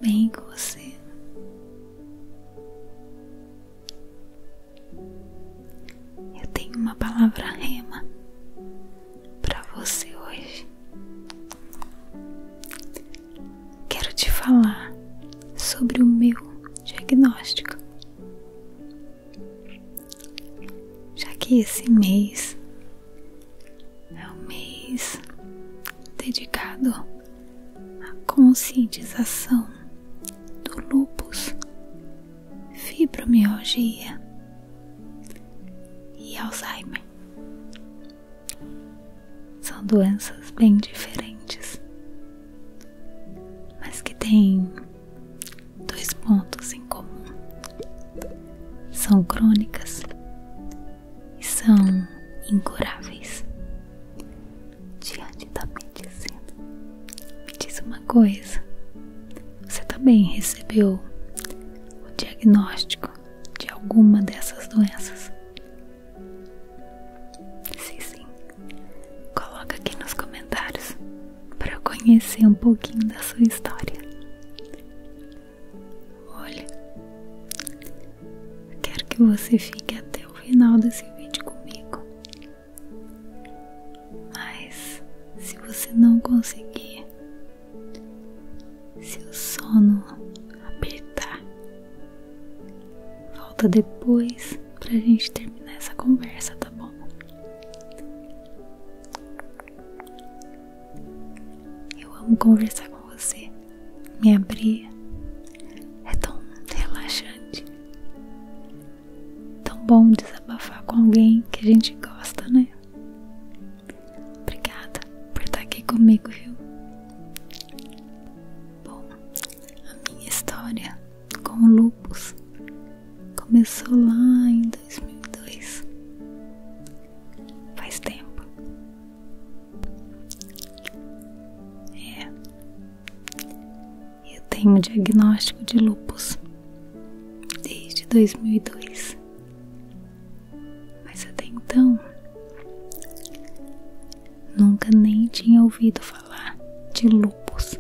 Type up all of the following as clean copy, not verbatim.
bem com você? Eu tenho uma palavra rema para você hoje. Quero te falar sobre o meu diagnóstico, já que esse mês é um mês dedicado à conscientização do lúpus, fibromialgia e Alzheimer. São doenças bem diferentes, mas que têm dois pontos em comum. São crônicas e são incuráveis. Diante da medicina, me diz uma coisa: você também recebeu o diagnóstico de alguma dessas doenças? Sim. Coloca aqui nos comentários para eu conhecer um pouquinho da sua história. Olha, eu quero que você fique até o final desse vídeo comigo. Mas se você não conseguir, se o sono apertar, volta depois pra gente terminar essa conversa, tá bom? Eu amo conversar com você, me abrir. É tão relaxante, tão bom desabafar com alguém que a gente gosta, né? Obrigada por estar aqui comigo, viu? Bom, a minha história com o lúpus começou lá em 2002. Faz tempo. Eu tenho o diagnóstico de lúpus desde 2002. Mas até então nunca nem tinha ouvido falar de lúpus.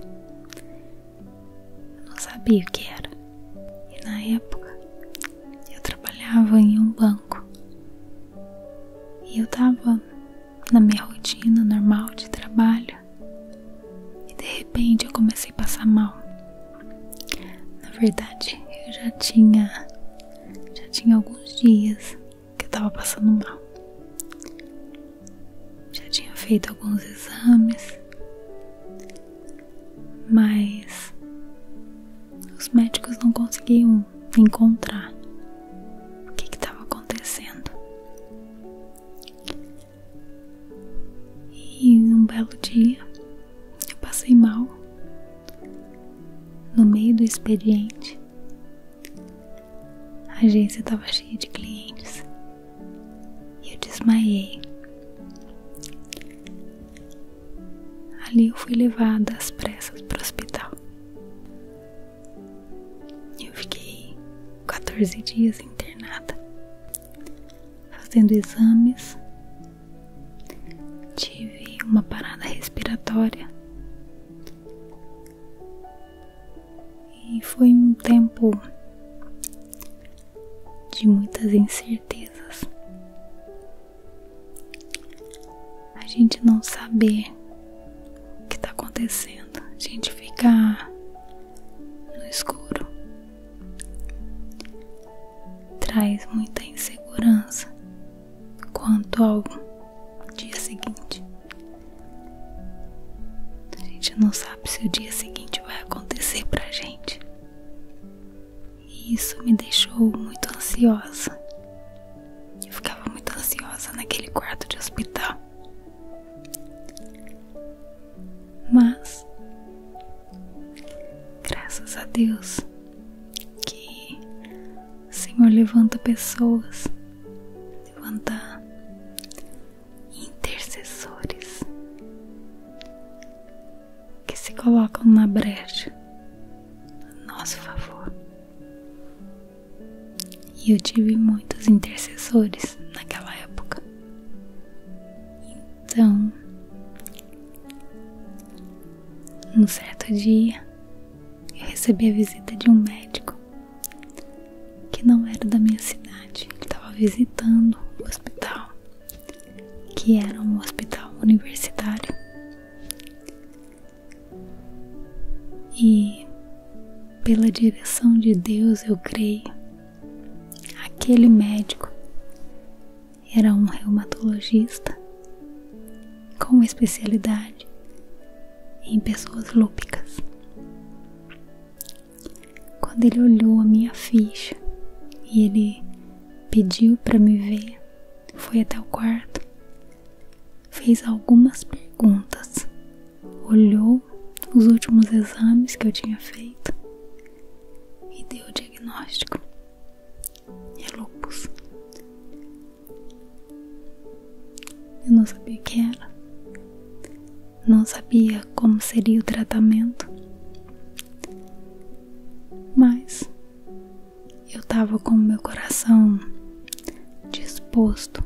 Eu não sabia o que era. E na época eu trabalhava em um banco e eu tava na minha rotina normal de trabalho e de repente eu comecei a passar mal. Na verdade, eu já tinha alguns dias que eu tava passando mal. Já tinha feito alguns exames, mas os médicos não conseguiam encontrar o que estava acontecendo. E num belo dia eu passei mal no meio do expediente. A agência estava cheia de clientes e eu desmaiei. Ali eu fui levada às pressas para o hospital. Eu fiquei 14 dias internada, fazendo exames. Tive uma parada respiratória. E foi um tempo de muitas incertezas. A gente não saber o que está acontecendo, a gente ficar no escuro, traz muita insegurança quanto ao dia seguinte. A gente não sabe se o dia seguinte vai acontecer pra gente. E isso me deixou muito ansiosa. Eu ficava muito ansiosa naquele quarto de hospital. Mas, graças a Deus, que o Senhor levanta pessoas, levanta intercessores que se colocam na brecha a nosso favor. E eu tive muitos intercessores naquela época. Então, num certo dia, eu recebi a visita de um médico que não era da minha cidade. Ele estava visitando o hospital, que era um hospital universitário. E pela direção de Deus, eu creio, aquele médico era um reumatologista com especialidade em pessoas lúpicas. Quando ele olhou a minha ficha e ele pediu para me ver, foi até o quarto, fez algumas perguntas, olhou os últimos exames que eu tinha feito e deu o diagnóstico: é lúpus. Eu não sabia o que era, não sabia como seria o tratamento, mas eu estava com o meu coração disposto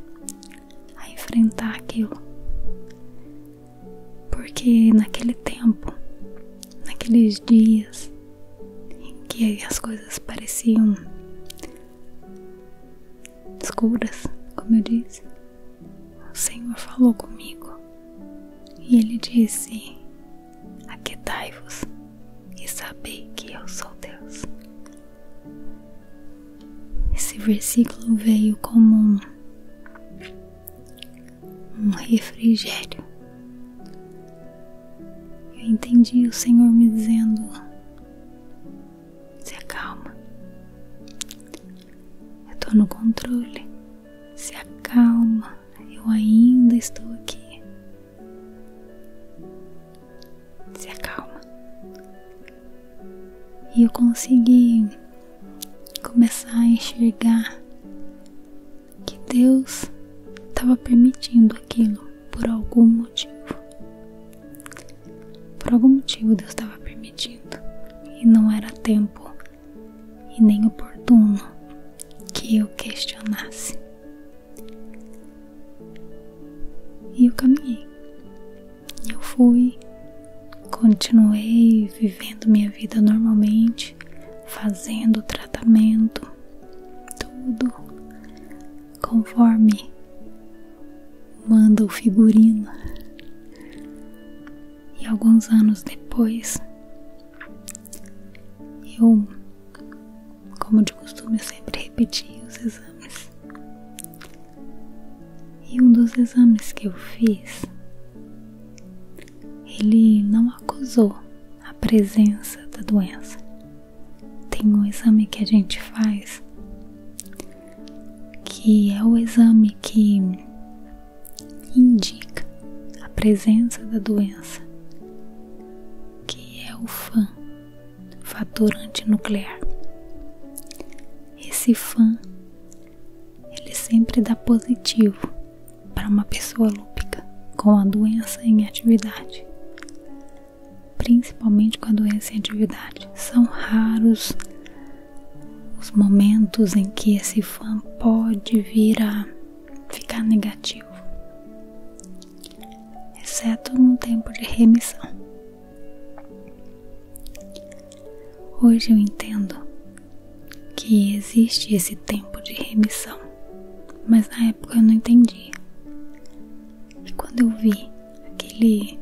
a enfrentar aquilo, porque naquele tempo, naqueles dias em que as coisas pareciam escuras, como eu disse, o Senhor falou comigo e Ele disse: aquietai-vos e sabei que eu sou Deus. Esse versículo veio como um refrigério. Eu entendi o Senhor me dizendo: se acalma, eu tô no controle, se acalma, eu ainda estou aqui, se acalma. E eu consegui começar a enxergar que Deus estava permitindo aquilo por algum motivo. Por algum motivo Deus estava permitindo, e não era tempo e nem oportuno que eu questionasse. E eu caminhei, eu fui, continuei vivendo minha vida normalmente, fazendo o tratamento, tudo conforme manda o figurino. E alguns anos depois, eu, como de costume, eu sempre repetia os exames. E um dos exames que eu fiz, ele não acusou a presença da doença. Tem um exame que a gente faz, que é o exame que indica a presença da doença, que é o FAN, fator antinuclear. Esse FAN, ele sempre dá positivo para uma pessoa lúpica com a doença em atividade, principalmente com a doença em atividade. São raros os momentos em que esse FAN pode vir a ficar negativo, exceto num tempo de remissão. Hoje eu entendo que existe esse tempo de remissão, mas na época eu não entendia. E quando eu vi aquele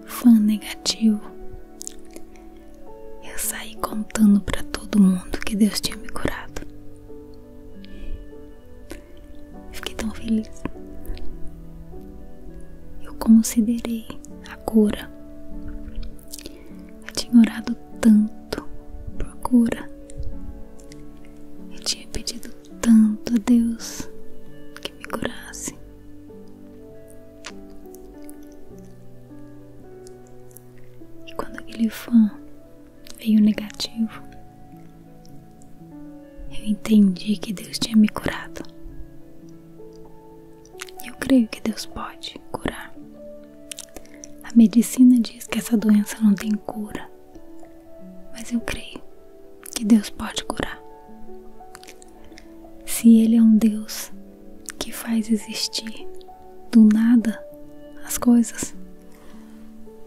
FAN negativo, eu saí contando pra todo mundo que Deus tinha me curado. Eu fiquei tão feliz. Eu considerei a cura. Eu tinha orado tanto por cura. Eu tinha pedido tanto a Deus que me curasse. E quando aquele FAN veio negativo, eu entendi que Deus tinha me curado. Eu creio que Deus pode curar. A medicina diz que essa doença não tem cura, mas eu creio que Deus pode curar. Se Ele é um Deus que faz existir do nada as coisas,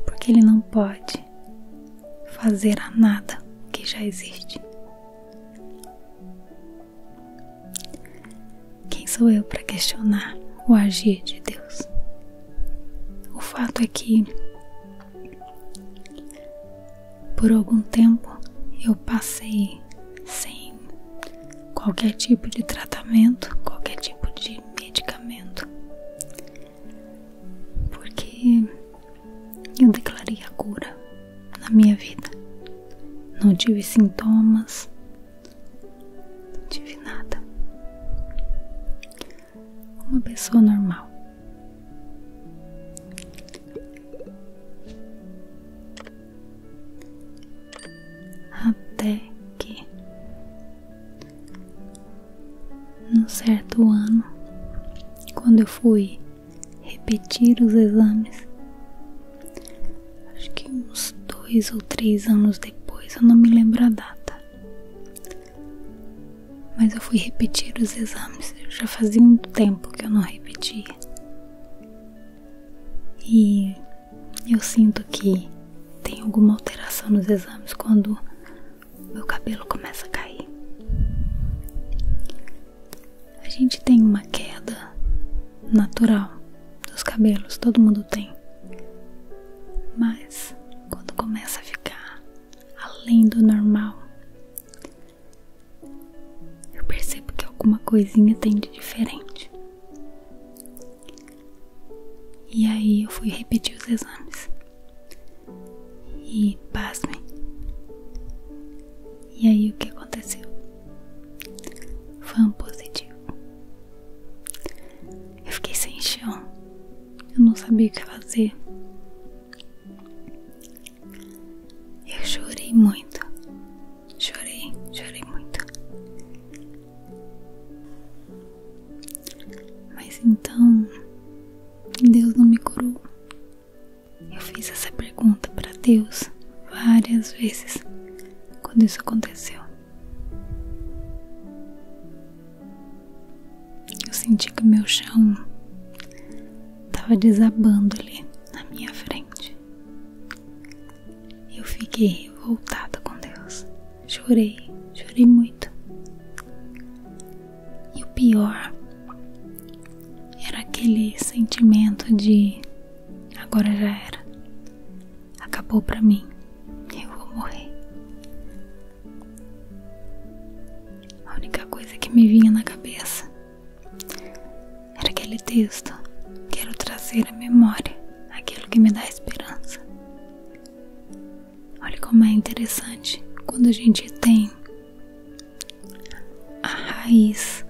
porque Ele não pode fazer a nada o que já existe. Quem sou eu para questionar o agir de Deus? O fato é que por algum tempo eu passei sem qualquer tipo de tratamento, qualquer tipo de medicamento, porque eu declarei a cura na minha vida. Não tive sintomas, não tive nada. Uma pessoa normal. Até que, num certo ano, quando eu fui repetir os exames, acho que uns 2 ou 3 anos depois, eu não me lembro a data, mas eu fui repetir os exames. Já fazia um tempo que eu não repetia, e eu sinto que tem alguma alteração nos exames quando meu cabelo começa a cair. A gente tem uma queda natural dos cabelos, todo mundo tem, mas quando começa a ficar além do normal, eu percebo que alguma coisinha tem de diferente. E aí eu fui repetir os exames e pasmem. E aí o que aconteceu? Foi um positivo. Eu fiquei sem chão. Eu não sabia o que fazer. Eu chorei muito. Chorei muito. Mas então Deus não me curou. Eu fiz essa pergunta para Deus várias vezes quando isso aconteceu. Eu senti que o meu chão estava desabando ali na minha frente. Eu fiquei revoltada com Deus. Chorei muito. E o pior era aquele sentimento de agora já era. Acabou pra mim. Eu vou morrer. A única coisa que me vinha na cabeça era aquele texto. Quero trazer à memória aquilo que me dá esperança. Olha como é interessante quando a gente tem a raiz,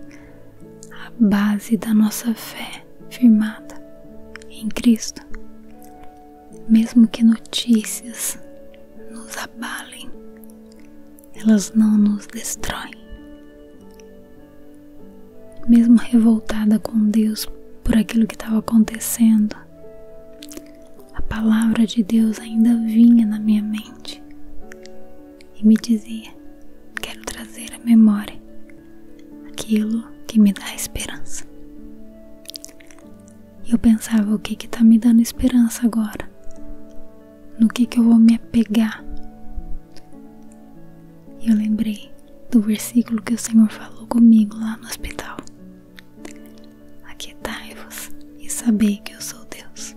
a base da nossa fé firmada em Cristo. Mesmo que notícias nos abalem, elas não nos destroem. Mesmo revoltada com Deus por aquilo que estava acontecendo, a palavra de Deus ainda vinha na minha mente e me dizia: quero trazer à memória aquilo que me dá esperança. E eu pensava, o que está me dando esperança agora? No que eu vou me apegar? E eu lembrei do versículo que o Senhor falou comigo lá no hospital: aquietai-vos e sabei que eu sou Deus.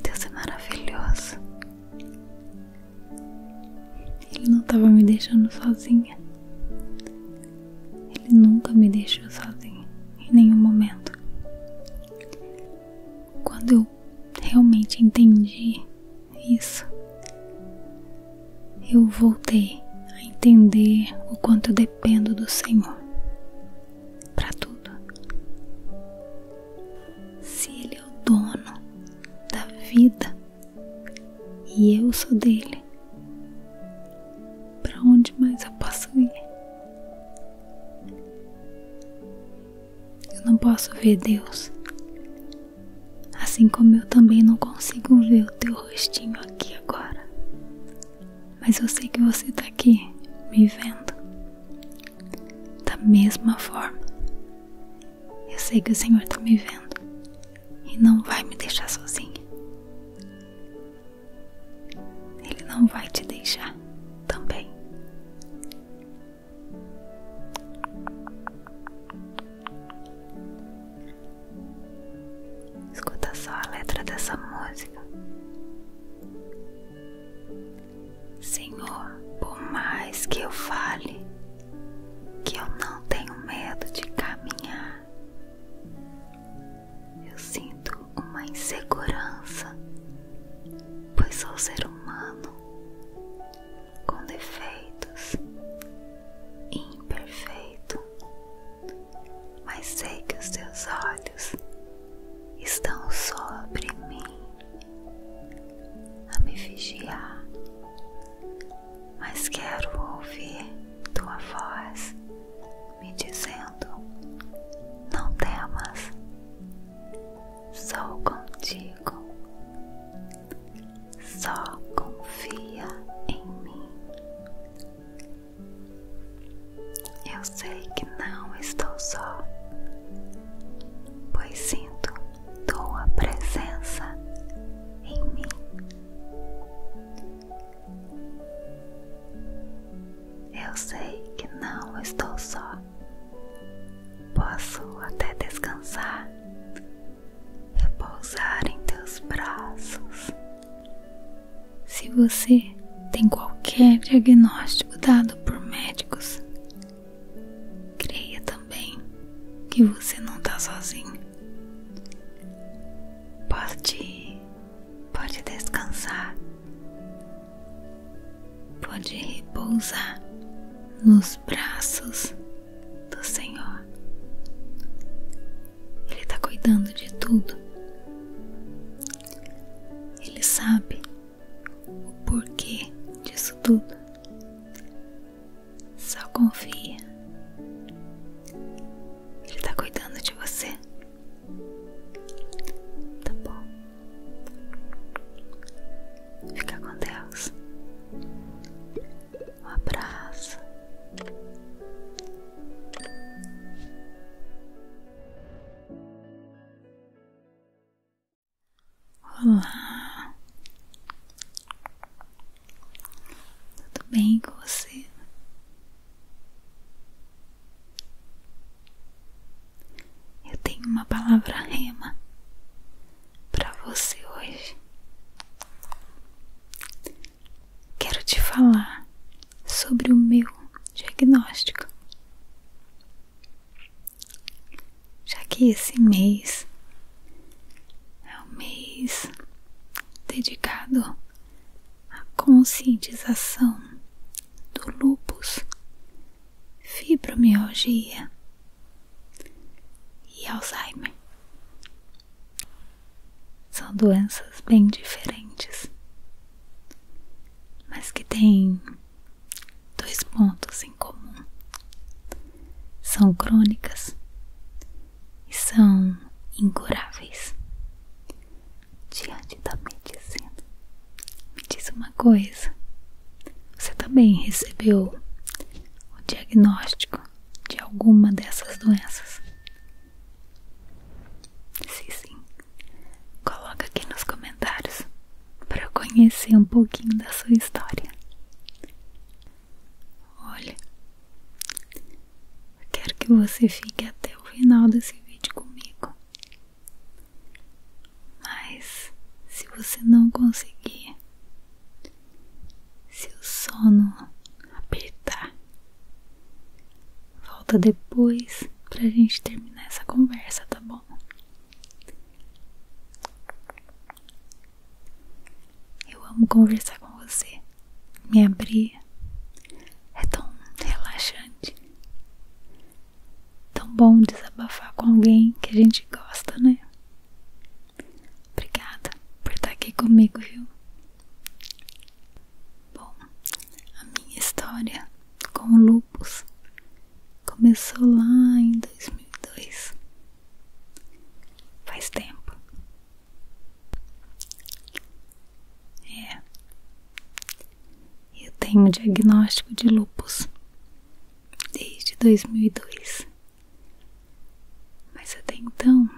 Deus é maravilhoso. Ele não estava me deixando sozinha. Ele nunca me deixou sozinha, em nenhum momento. Quando eu realmente entendi isso, eu voltei a entender o quanto eu dependo do Senhor para tudo. Se Ele é o dono da vida e eu sou dele, para onde mais eu posso ir? Eu não posso ver Deus, assim como eu também não consigo ver o teu rostinho aqui agora. Mas eu sei que você está aqui me vendo da mesma forma. Eu sei que o Senhor está me vendo e não vai me deixar sozinha. Ele não vai te deixar também. Escuta só a letra dessa música. Senhor, por mais que eu fale que eu não tenho medo de caminhar, eu sinto uma insegurança, pois sou ser humano com defeitos, imperfeito, mas sei que os teus olhos estão sobre mim, a me vigiar, mas quero ouvir tua voz me dizendo: não temas, sou contigo, só confia em mim. Eu sei que não estou só, pois sinto tua presença em mim. Eu sei que não estou só, posso até descansar, repousar em teus braços. Se você tem qualquer diagnóstico dado por médicos, creia também que você não está sozinho. Pode descansar, pode repousar nos braços do Senhor. Ele está cuidando de tudo. Ele sabe o porquê disso tudo. Só confia. Ele está cuidando de você. Tá bom? Fica com Deus. Um abraço. Olá, tudo bem com você? Eu tenho uma palavra rema para você hoje. Quero te falar sobre o meu diagnóstico, já que esse mês dedicado à conscientização do lúpus, fibromialgia e Alzheimer. São doenças bem diferentes, mas que têm 2 pontos em comum. São crônicas e são incuráveis diante da medicina. Me diz uma coisa: você também recebeu o diagnóstico de alguma dessas doenças? Se sim, coloca aqui nos comentários para eu conhecer um pouquinho da sua história. Olha, eu quero que você fique até o final desse vídeo comigo. Mas se você não conseguir, se o sono apertar, volta depois pra gente terminar essa conversa, tá bom? Eu amo conversar com você. Me abrir é tão relaxante, tão bom desabafar com alguém que a gente gosta, né? Obrigada por estar aqui comigo, viu? Bom, a minha história com o lúpus começou lá em 2002. Faz tempo. Eu tenho um diagnóstico de lúpus desde 2002. Mas até então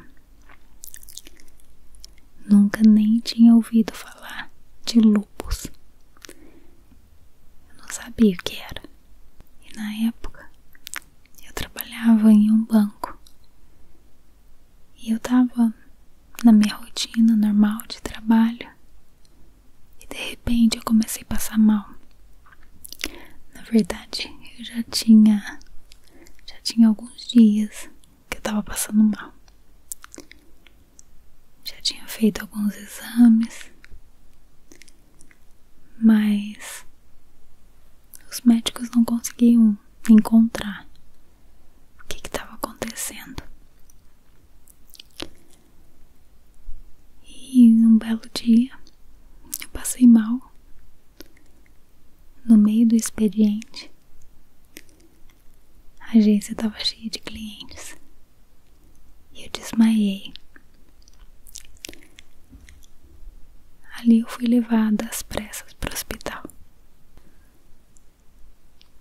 nunca nem tinha ouvido falar de lúpus. sabia o que era. E na época eu trabalhava em um banco. E eu tava na minha rotina normal de trabalho. E de repente eu comecei a passar mal. Na verdade, eu já tinha alguns dias que eu tava passando mal. Já tinha feito alguns exames, mas os médicos não conseguiam encontrar o que estava acontecendo. E um belo dia eu passei mal no meio do expediente. A agência estava cheia de clientes e eu desmaiei. Ali eu fui levada às pressas para o hospital.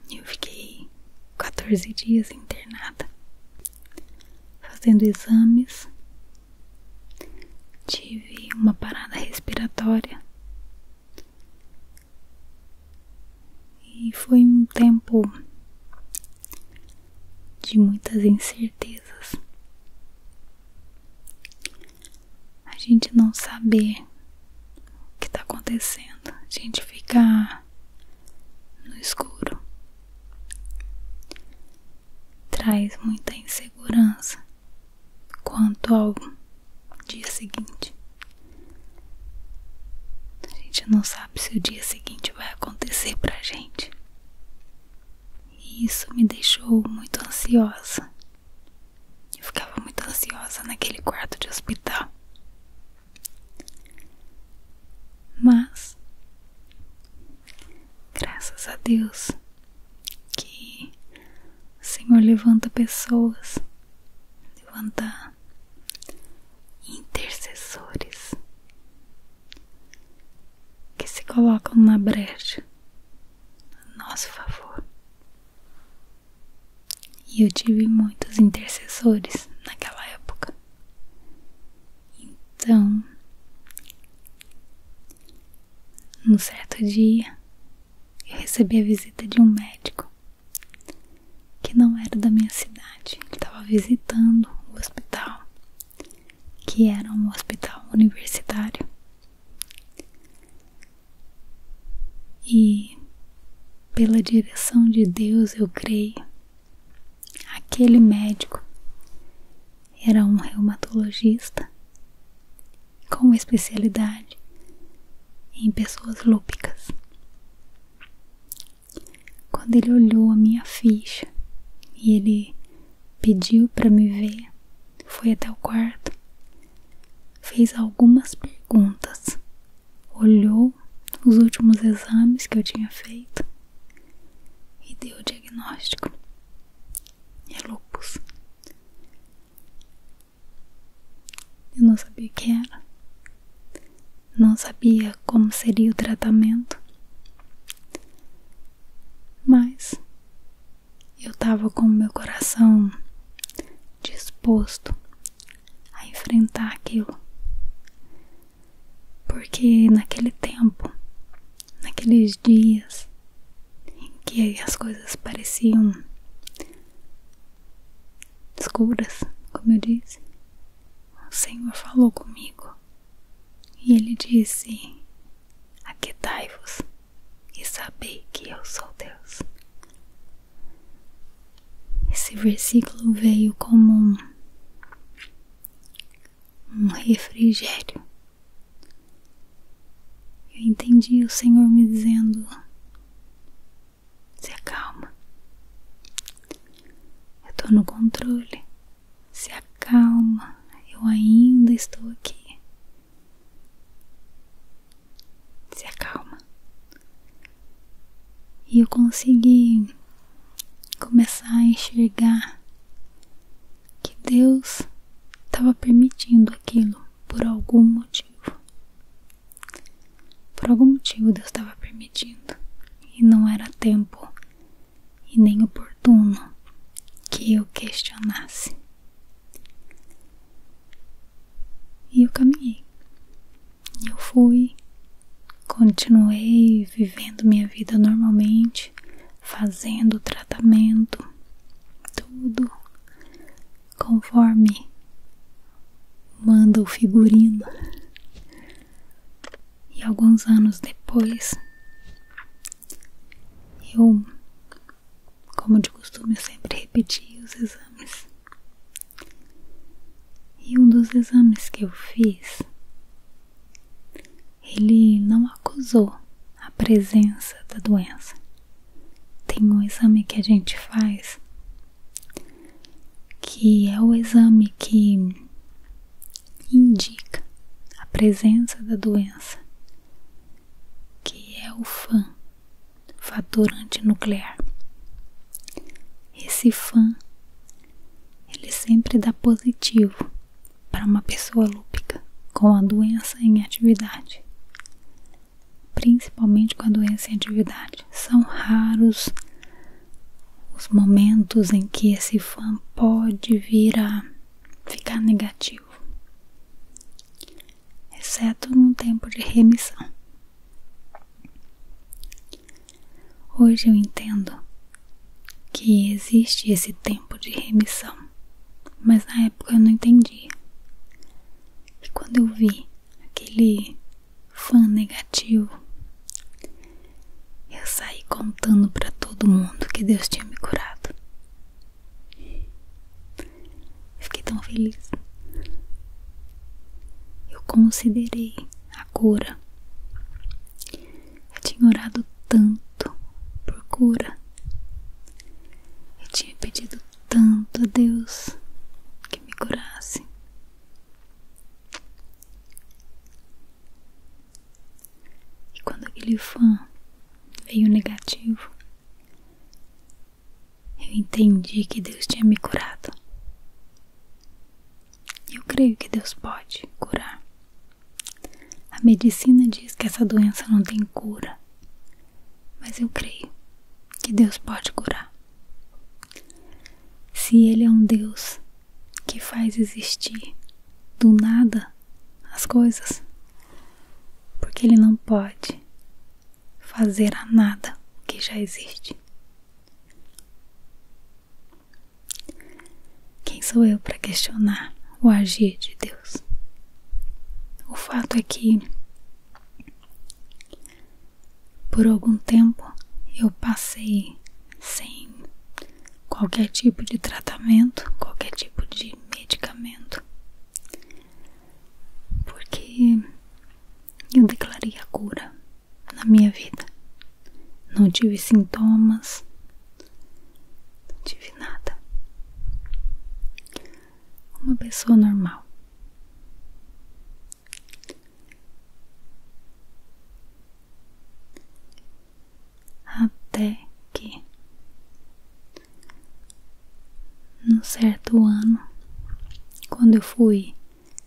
Eu fiquei 14 dias internada, fazendo exames. Tive uma parada respiratória. E foi um tempo de muitas incertezas. A gente não saber o que está acontecendo. A gente fica no escuro. Traz muita insegurança quanto ao dia seguinte. A gente não sabe se o dia seguinte vai acontecer pra gente. E isso me deixou muito ansiosa. Eu ficava muito ansiosa naquele quarto de hospital. Mas, graças a Deus, que o Senhor levanta pessoas, levanta intercessores que se colocam na brecha a nosso favor. E eu tive muitos intercessores naquela época. Então, num certo dia, eu recebi a visita de um médico que não era da minha cidade. Ele estava visitando o hospital, que era um hospital universitário. E, pela direção de Deus, eu creio, aquele médico era um reumatologista com especialidade em pessoas lúpicas. Quando ele olhou a minha ficha e ele pediu para me ver, foi até o quarto, fez algumas perguntas, olhou os últimos exames que eu tinha feito e deu o diagnóstico. É lúpus. Eu não sabia o que era, não sabia como seria o tratamento, mas eu estava com o meu coração disposto a enfrentar aquilo, porque naquele tempo, naqueles dias em que as coisas pareciam escuras, como eu disse, o Senhor falou comigo e Ele disse: aquietai-vos e sabei que eu sou Deus. Esse versículo veio como um refrigério. Eu entendi o Senhor me dizendo: se acalma, eu tô no controle, se acalma, eu ainda estou aqui. Se acalma. E eu consegui começar a enxergar que Deus estava permitindo aquilo por algum motivo. Por algum motivo Deus estava permitindo. E não era tempo e nem oportuno que eu questionasse. E eu caminhei. Eu fui, continuei vivendo minha vida normalmente. fazendo o tratamento, tudo conforme manda o figurino. E alguns anos depois, eu, como de costume, eu sempre repetia os exames. E um dos exames que eu fiz, ele não acusou a presença da doença. Tem um exame que a gente faz, que é o exame que indica a presença da doença, que é o FAN, fator antinuclear. Esse FAN, ele sempre dá positivo para uma pessoa lúpica com a doença em atividade, principalmente com a doença em atividade. São raros os momentos em que esse FAN pode vir a ficar negativo, exceto num tempo de remissão. Hoje eu entendo que existe esse tempo de remissão, mas na época eu não entendia. E quando eu vi aquele FAN negativo, eu saí contando pra todo mundo que Deus tinha me curado. Eu fiquei tão feliz. Eu considerei a cura. Eu tinha orado tanto por cura. Eu tinha pedido tanto a Deus que me curasse. E quando aquele FAN veio negativo, eu entendi que Deus tinha me curado. Eu creio que Deus pode curar. A medicina diz que essa doença não tem cura, mas eu creio que Deus pode curar. Se Ele é um Deus que faz existir do nada as coisas, porque Ele não pode fazer a nada o que já existe. Quem sou eu para questionar o agir de Deus? O fato é que por algum tempo eu passei sem qualquer tipo de tratamento, qualquer tipo de medicamento, porque eu declarei a cura na minha vida. Não tive sintomas, não tive nada. Uma pessoa normal. Até que, num certo ano, quando eu fui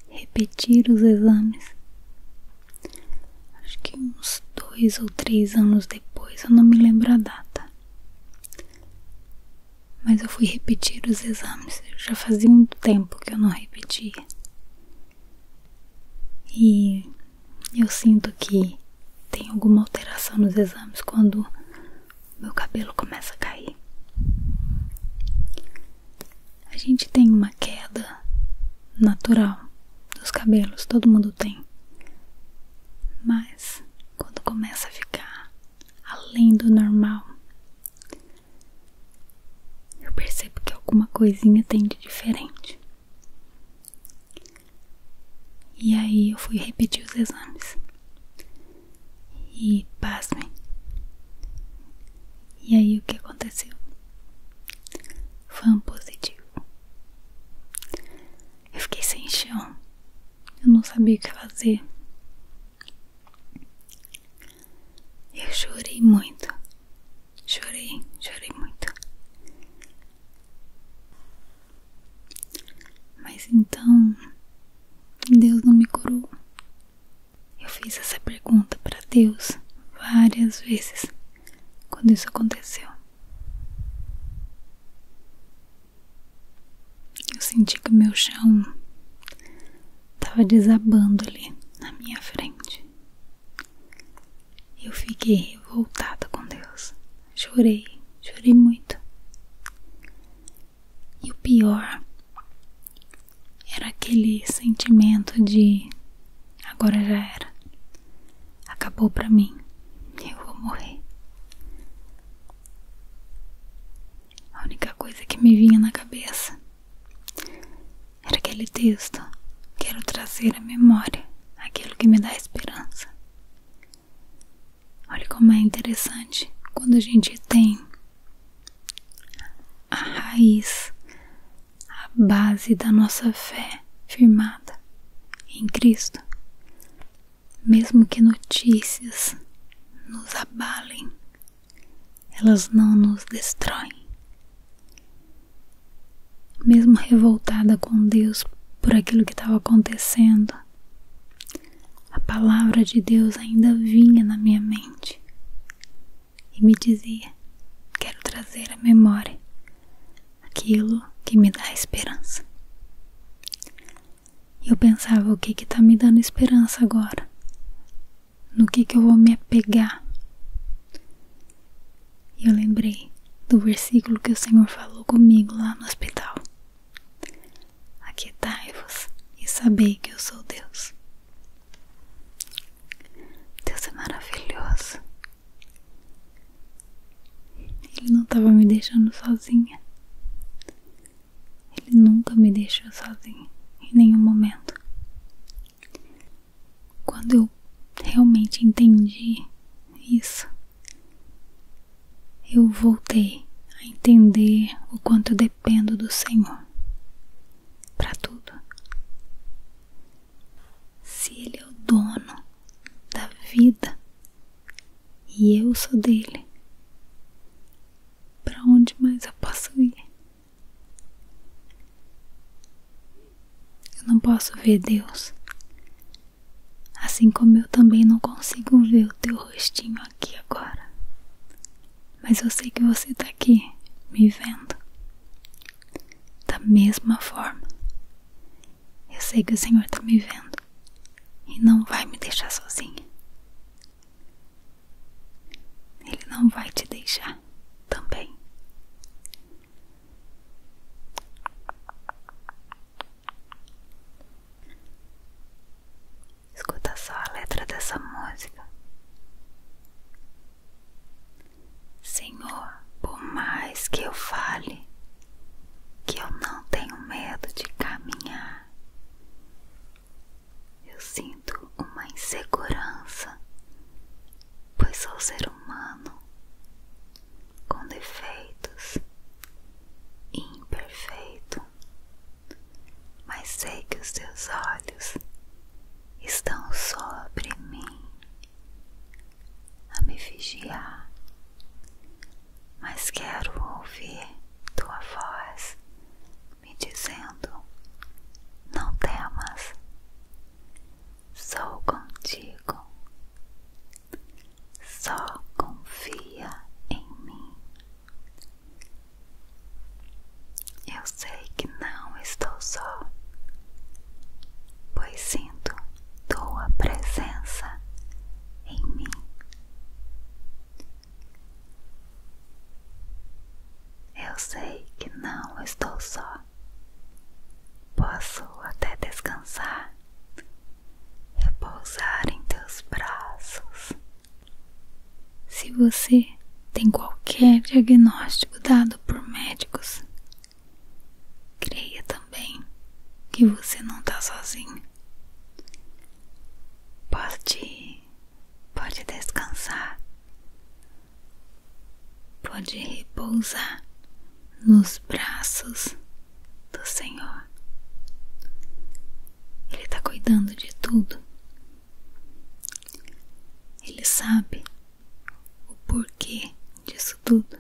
repetir os exames, acho que uns 2 ou 3 anos depois, eu não me lembro a data, mas eu fui repetir os exames. Já fazia um tempo que eu não repetia, e eu sinto que tem alguma alteração nos exames quando meu cabelo começa a cair. A gente tem uma queda natural dos cabelos, todo mundo tem, mas quando começa a ficar além do normal, eu percebo que alguma coisinha tem de diferente. E aí eu fui repetir os exames e pasmem. E aí o que aconteceu? FAN positivo. Eu fiquei sem chão. Eu não sabia o que fazer. Eu chorei muito. Chorei muito. Mas então, Deus não me curou. Eu fiz essa pergunta para Deus várias vezes quando isso aconteceu. Eu senti que o meu chão estava desabando ali na minha frente. Eu fiquei revoltada com Deus. Chorei chorei muito. E o pior era aquele sentimento de agora já era, acabou pra mim, eu vou morrer. A única coisa que me vinha na cabeça era aquele texto: quero trazer à memória aquilo que me dá esperança. Olha como é interessante quando a gente tem a raiz, a base da nossa fé firmada em Cristo. Mesmo que notícias nos abalem, elas não nos destroem. Mesmo revoltada com Deus por aquilo que estava acontecendo, a palavra de Deus ainda vinha na minha mente e me dizia: quero trazer à memória aquilo que me dá esperança. E eu pensava: o que está me dando esperança agora? No que eu vou me apegar? E eu lembrei do versículo que o Senhor falou comigo lá no hospital: aquietai-vos e sabei que eu sou Deus. Deus é maravilhoso. Ele não estava me deixando sozinha. Ele nunca me deixou sozinha, em nenhum momento. Quando eu realmente entendi isso, eu voltei a entender o quanto eu dependo do Senhor para tudo. Se Ele é o dono da vida e eu sou dele, para onde mais eu posso ir? Eu não posso ver Deus, assim como eu também não consigo ver o teu rostinho aqui agora. Mas eu sei que você está aqui me vendo da mesma forma. Eu sei que o Senhor está me vendo e não vai me deixar sozinha. Ele não vai te deixar também. Escuta só a letra dessa música. Senhor, por mais que eu fale que eu não tenho medo de caminhar, eu sinto uma insegurança, pois sou ser humano, com defeitos, imperfeito, mas sei que os teus olhos estão sobre mim, a me vigiar. Mas quero ouvir tua voz me dizendo: não temas, sou contigo, só confia em mim. Eu sei que não estou só, pois sinto tua presença em mim. Eu sei que não estou só, posso até descansar, repousar em teus braços. Se você tem qualquer diagnóstico dado por médicos, creia também que você não está sozinho. Pode descansar, pode repousar nos braços do Senhor. Ele está cuidando de tudo. Ele sabe o porquê disso tudo.